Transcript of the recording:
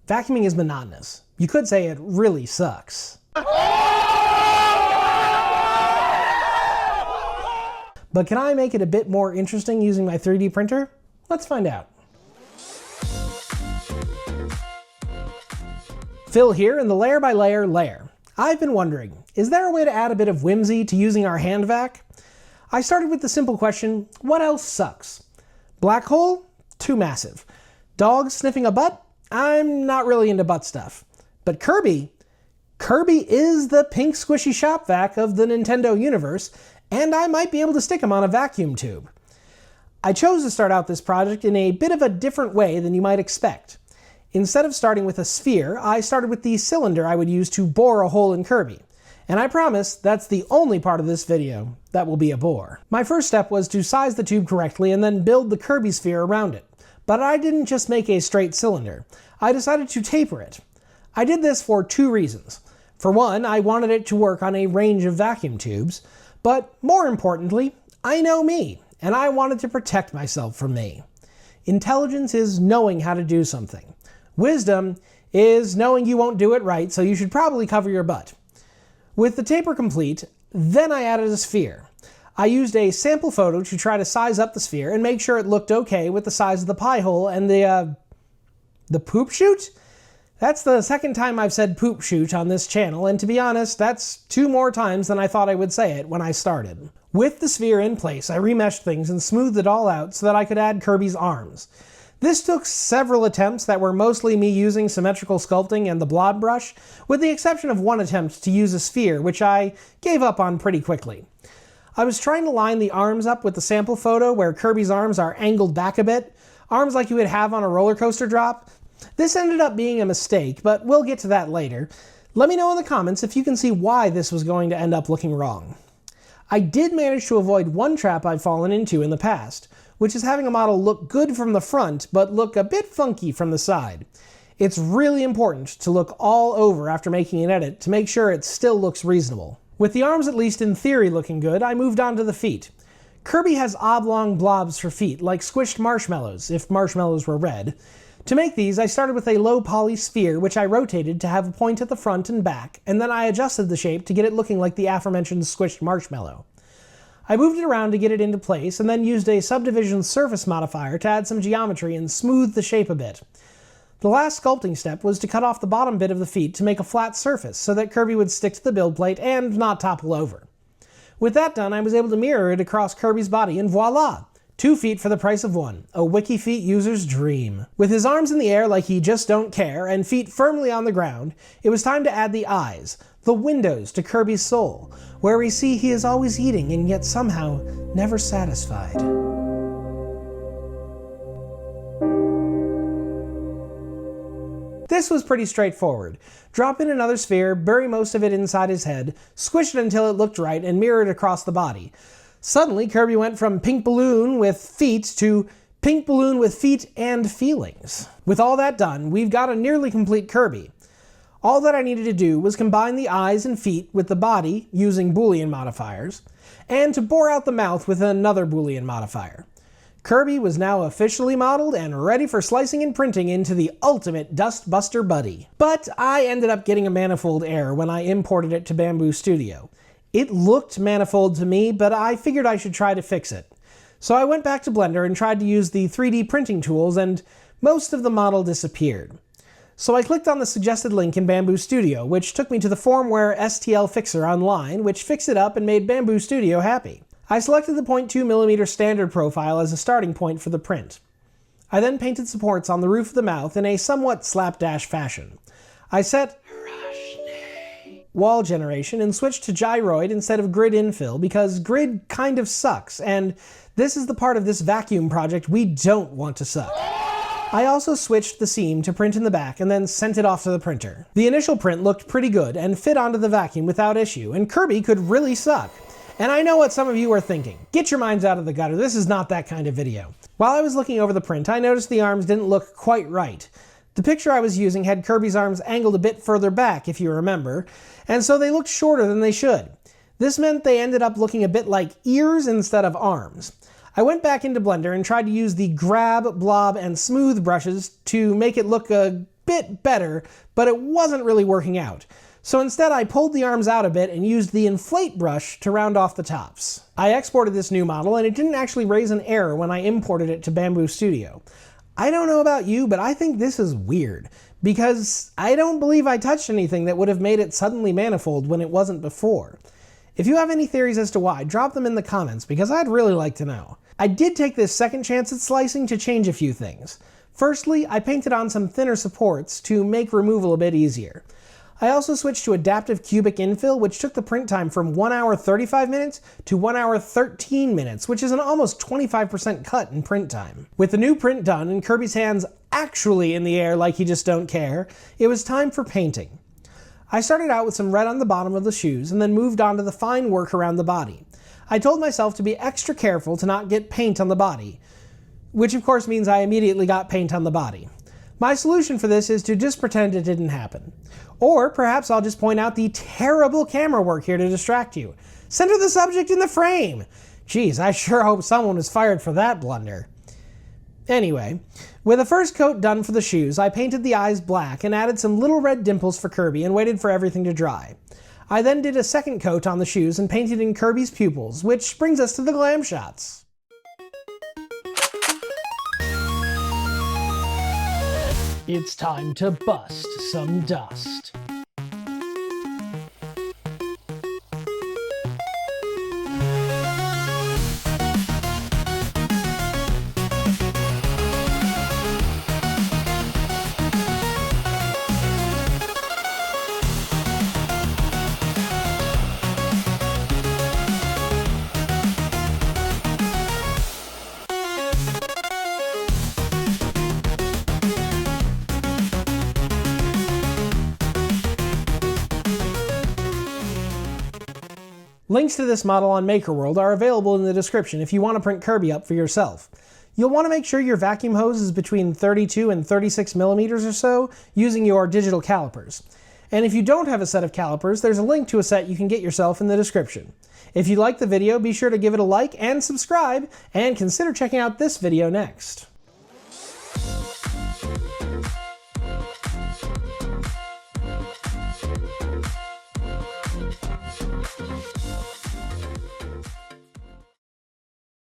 Vacuuming is monotonous. You could say it really sucks. But can I make it a bit more interesting using my 3D printer? Let's find out. Phil here in the layer by layer layer. I've been wondering, is there a way to add a bit of whimsy to using our hand vac? I started with the simple question, what else sucks? Black hole? Too massive. Dogs sniffing a butt? I'm not really into butt stuff. But Kirby? Kirby is the pink squishy shop vac of the Nintendo universe, and I might be able to stick him on a vacuum tube. I chose to start out this project in a bit of a different way than you might expect. Instead of starting with a sphere, I started with the cylinder I would use to bore a hole in Kirby. And I promise that's the only part of this video that will be a bore. My first step was to size the tube correctly and then build the Kirby sphere around it. But I didn't just make a straight cylinder. I decided to taper it. I did this for two reasons. For one, I wanted it to work on a range of vacuum tubes. But more importantly, I know me, and I wanted to protect myself from me. Intelligence is knowing how to do something. Wisdom is knowing you won't do it right, so you should probably cover your butt. With the taper complete, then I added a sphere. I used a sample photo to try to size up the sphere and make sure it looked okay with the size of the pie hole and the poop chute? That's the second time I've said poop chute on this channel, and to be honest, that's 2 more times than I thought I would say it when I started. With the sphere in place, I remeshed things and smoothed it all out so that I could add Kirby's arms. This took several attempts that were mostly me using symmetrical sculpting and the blob brush, with the exception of one attempt to use a sphere, which I gave up on pretty quickly. I was trying to line the arms up with the sample photo where Kirby's arms are angled back a bit, arms like you would have on a roller coaster drop. This ended up being a mistake, but we'll get to that later. Let me know in the comments if you can see why this was going to end up looking wrong. I did manage to avoid one trap I've fallen into in the past, which is having a model look good from the front, but look a bit funky from the side. It's really important to look all over after making an edit to make sure it still looks reasonable. With the arms at least in theory looking good, I moved on to the feet. Kirby has oblong blobs for feet, like squished marshmallows, if marshmallows were red. To make these, I started with a low poly sphere, which I rotated to have a point at the front and back, and then I adjusted the shape to get it looking like the aforementioned squished marshmallow. I moved it around to get it into place, and then used a subdivision surface modifier to add some geometry and smooth the shape a bit. The last sculpting step was to cut off the bottom bit of the feet to make a flat surface so that Kirby would stick to the build plate and not topple over. With that done, I was able to mirror it across Kirby's body, and voila! 2 feet for the price of 1. A WikiFeet user's dream. With his arms in the air like he just don't care, and feet firmly on the ground, it was time to add the eyes, the windows to Kirby's soul, where we see he is always eating and yet somehow never satisfied. This was pretty straightforward. Drop in another sphere, bury most of it inside his head, squish it until it looked right, and mirror it across the body. Suddenly, Kirby went from pink balloon with feet to pink balloon with feet and feelings. With all that done, we've got a nearly complete Kirby. All that I needed to do was combine the eyes and feet with the body using Boolean modifiers, and to bore out the mouth with another Boolean modifier. Kirby was now officially modeled and ready for slicing and printing into the ultimate Dustbuster buddy. But I ended up getting a manifold error when I imported it to Bamboo Studio. It looked manifold to me, but I figured I should try to fix it. So I went back to Blender and tried to use the 3D printing tools, and most of the model disappeared. So I clicked on the suggested link in Bamboo Studio, which took me to the Formware STL Fixer online, which fixed it up and made Bamboo Studio happy. I selected the 0.2mm standard profile as a starting point for the print. I then painted supports on the roof of the mouth in a somewhat slapdash fashion. I set wall generation and switched to gyroid instead of grid infill because grid kind of sucks, and this is the part of this vacuum project we don't want to suck. I also switched the seam to print in the back and then sent it off to the printer. The initial print looked pretty good and fit onto the vacuum without issue, and Kirby could really suck. And I know what some of you are thinking. Get your minds out of the gutter, this is not that kind of video. While I was looking over the print, I noticed the arms didn't look quite right. The picture I was using had Kirby's arms angled a bit further back, if you remember, and so they looked shorter than they should. This meant they ended up looking a bit like ears instead of arms. I went back into Blender and tried to use the grab, blob, and smooth brushes to make it look a bit better, but it wasn't really working out. So instead I pulled the arms out a bit and used the inflate brush to round off the tops. I exported this new model and it didn't actually raise an error when I imported it to Bamboo Studio. I don't know about you, but I think this is weird, because I don't believe I touched anything that would have made it suddenly manifold when it wasn't before. If you have any theories as to why, drop them in the comments, because I'd really like to know. I did take this second chance at slicing to change a few things. Firstly, I painted on some thinner supports to make removal a bit easier. I also switched to adaptive cubic infill, which took the print time from 1 hour 35 minutes to 1 hour 13 minutes, which is an almost 25% cut in print time. With the new print done and Kirby's hands actually in the air like he just don't care, it was time for painting. I started out with some red on the bottom of the shoes and then moved on to the fine work around the body. I told myself to be extra careful to not get paint on the body, which of course means I immediately got paint on the body. My solution for this is to just pretend it didn't happen. Or perhaps I'll just point out the terrible camera work here to distract you. Center the subject in the frame! Geez, I sure hope someone was fired for that blunder. Anyway, with the first coat done for the shoes, I painted the eyes black and added some little red dimples for Kirby and waited for everything to dry. I then did a second coat on the shoes and painted in Kirby's pupils, which brings us to the Glam Shots. It's time to bust some dust. Links to this model on MakerWorld are available in the description if you want to print Kirby up for yourself. You'll want to make sure your vacuum hose is between 32 and 36 millimeters or so using your digital calipers. And if you don't have a set of calipers, there's a link to a set you can get yourself in the description. If you liked the video, be sure to give it a like and subscribe, and consider checking out this video next.